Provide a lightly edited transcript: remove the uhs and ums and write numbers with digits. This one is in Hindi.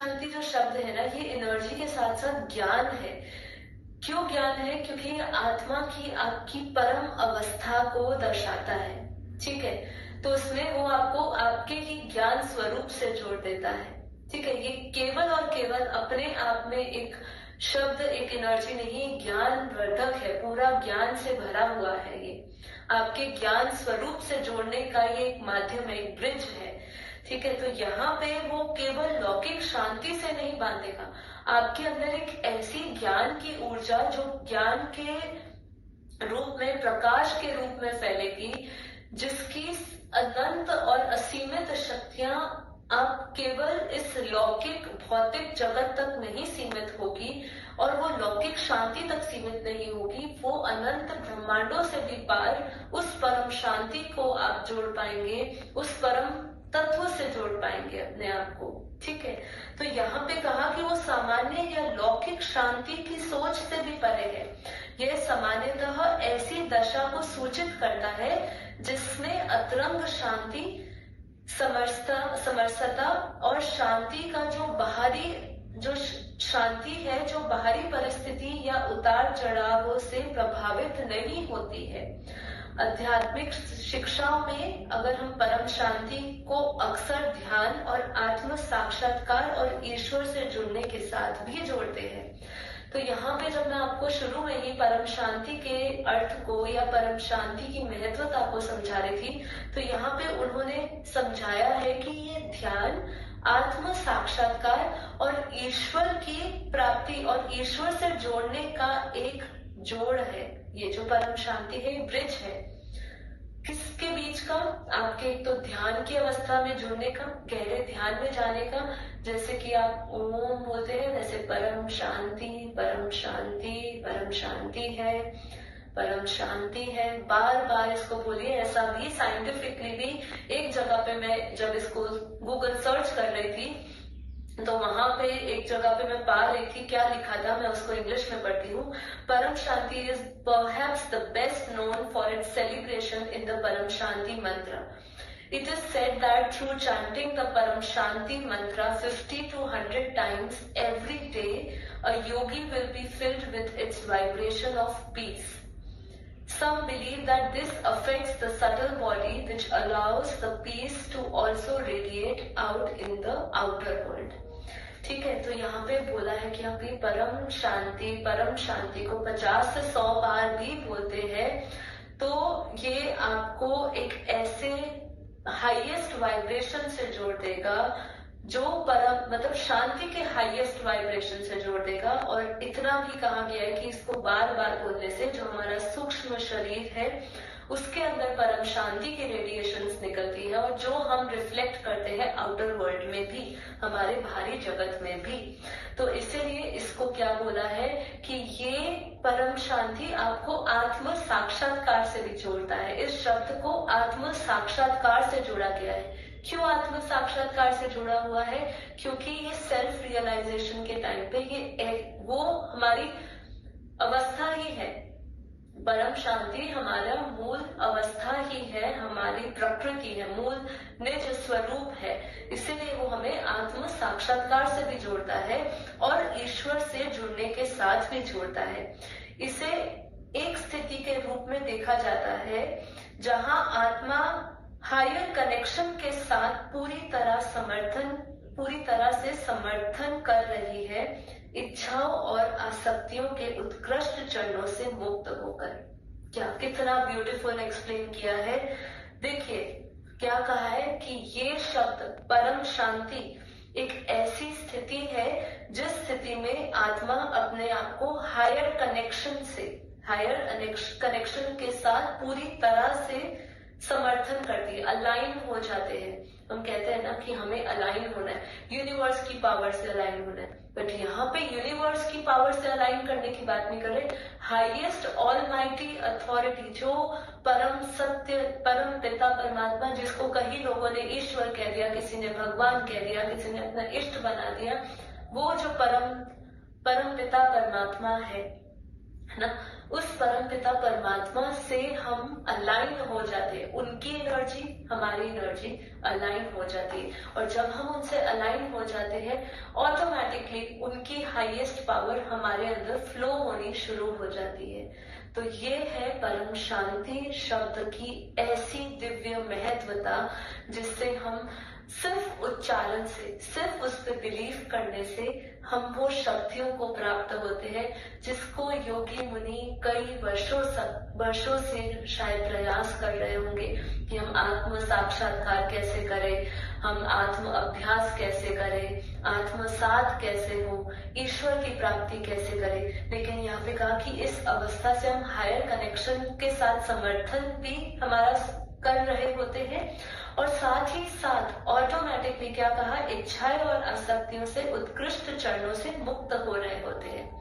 शांति जो शब्द है ना, ये एनर्जी के साथ साथ ज्ञान है। क्यों ज्ञान है? क्योंकि आत्मा की आपकी परम अवस्था को दर्शाता है। ठीक है, तो उसमें वो आपको आपके ही ज्ञान स्वरूप से जोड़ देता है। ठीक है, ये केवल और केवल अपने आप में एक शब्द, एक एनर्जी नहीं, ज्ञान वर्धक है, पूरा ज्ञान से भरा हुआ है। ये आपके ज्ञान स्वरूप से जोड़ने का ये एक माध्यम है, एक ब्रिज है। ठीक है, तो यहाँ पे वो केवल लौकिक शांति से नहीं बांधेगा, आपके अंदर एक ऐसी ज्ञान की ऊर्जा जो ज्ञान के रूप में, प्रकाश के रूप में फैलेगी, जिसकी अनंत और असीमित शक्तियां आप केवल इस लौकिक भौतिक जगत तक नहीं सीमित होगी, और वो लौकिक शांति तक सीमित नहीं होगी, वो अनंत ब्रह्मांडों से भी पार उस परम शांति को आप जोड़ पाएंगे, उस परम तत्व से जोड़ पाएंगे अपने आप को। ठीक है, तो यहाँ पे कहा कि वो सामान्य या लौकिक शांति की सोच से भी परे है। यह सामान्यतः ऐसी दशा को सूचित करता है जिसमें अतरंग शांति, समरसता और शांति का जो शांति है, जो बाहरी परिस्थिति या उतार चढ़ाव से प्रभावित नहीं होती है। आध्यात्मिक शिक्षाओं में अगर हम परम शांति को अक्सर ध्यान और आत्म साक्षात्कार और ईश्वर से जुड़ने के साथ भी जोड़ते हैं। तो यहाँ पे जब मैं आपको शुरू में ही परम शांति के अर्थ को या परम शांति की महत्वता को समझा रही थी, तो यहाँ पे उन्होंने समझाया है कि ये ध्यान, आत्म साक्षात्कार और ईश्वर की प्राप्ति और ईश्वर से जोड़ने का एक जोड़ है। ये जो परम शांति है, ये ब्रिज है। किसके बीच का? आपके एक तो ध्यान की अवस्था में जुड़ने का, गहरे ध्यान में जाने का, जैसे कि आप ओम बोलते हैं, वैसे परम शांति, परम शांति, परम शांति है, परम शांति है, बार बार इसको बोलिए। ऐसा भी साइंटिफिकली भी एक जगह पे, मैं जब इसको गूगल सर्च कर रही थी तो वहां पे एक जगह पे मैं पा रही थी, क्या लिखा था, मैं उसको इंग्लिश में पढ़ती हूँ। Param Shanti is perhaps the best known for its celebration in the Param Shanti मंत्र. It is said that through chanting the Param Shanti mantra 50 to 100 times every day, a yogi will be filled with its vibration of peace. Some believe that this affects the subtle body, which allows the peace to also radiate out in the outer world. ठीक है, तो यहाँ पे बोला है कि आप ये परम शांति को 50 से 100 बार भी बोलते हैं तो ये आपको एक ऐसे हाईएस्ट वाइब्रेशन से जोड़ देगा, जो परम मतलब शांति के हाईएस्ट वाइब्रेशन से जोड़ देगा। और इतना भी कहा गया है कि इसको बार बार बोलने से जो हमारा सूक्ष्म शरीर है उसके अंदर परम शांति की रेडिएशंस निकलती है, और जो हम रिफ्लेक्ट करते हैं आउटर वर्ल्ड में भी, हमारे बाहरी जगत में भी। तो इसीलिए इसको क्या बोला है कि ये परम शांति आपको आत्म साक्षात्कार से भी जोड़ता है। इस शब्द को आत्म साक्षात्कार से जोड़ा गया है। क्यों आत्म साक्षात्कार से जुड़ा हुआ है? क्योंकि ये सेल्फ रियलाइजेशन के टाइम पे ये वो हमारी अवस्था ही है। परम शांति हमारा मूल अवस्था ही है, हमारी प्रकृति है, मूल निज स्वरूप है। इसीलिए वो हमें आत्म साक्षात्कार से भी जोड़ता है और ईश्वर से जुड़ने के साथ भी जोड़ता है। इसे एक स्थिति के रूप में देखा जाता है जहां आत्मा हायर कनेक्शन के साथ पूरी तरह से समर्थन कर रही है, इच्छाओं और आसक्तियों के उत्कृष्ट चरणों से मुक्त होकर। क्या कितना ब्यूटीफुल एक्सप्लेन किया है। देखिए क्या कहा है कि ये शब्द परम शांति एक ऐसी स्थिति है जिस स्थिति में आत्मा अपने आप को हायर कनेक्शन के साथ पूरी तरह से समर्थन करती है, अलाइन हो जाते हैं। हम कहते हैं ना कि हमें अलाइन होना है, यूनिवर्स की पावर से अलाइन होना है। बट यहाँ पे यूनिवर्स की पावर से अलाइन करने की बात नहीं कर रहे, हाईएस्ट ऑलमाइटी अथॉरिटी, जो परम सत्य, परम पिता परमात्मा, जिसको कई लोगों ने ईश्वर कह दिया, किसी ने भगवान कह दिया, किसी ने अपना इष्ट बना दिया, वो जो परम पिता परमात्मा है ना, उस परमपिता परमात्मा से हम अलाइन हो जाते हैं, उनकी एनर्जी हमारी एनर्जी अलाइन हो जाती है, और जब हम उनसे अलाइन हो जाते हैं ऑटोमेटिकली उनकी हाईएस्ट पावर हमारे अंदर फ्लो होनी शुरू हो जाती है। तो ये है परम शांति शब्द की ऐसी दिव्य महत्वता, जिससे हम सिर्फ उच्चारण से, सिर्फ उस पर बिलीव करने से हम वो शक्तियों को प्राप्त होते हैं, जिसको योगी मुनि कई वर्षों से शायद प्रयास कर रहे होंगे कि हम आत्म साक्षात्कार कैसे करें, हम आत्म अभ्यास कैसे करें, आत्म साध कैसे हो, ईश्वर की प्राप्ति कैसे करें। लेकिन यहाँ पे कहा कि इस अवस्था से हम हायर कनेक्शन के साथ समर्थन भी हमारा कर रहे होते हैं, और साथ ही साथ ऑटोमेटिकली क्या कहा, इच्छाएं और आसक्तियों से उत्कृष्ट चरणों से मुक्त हो रहे होते हैं।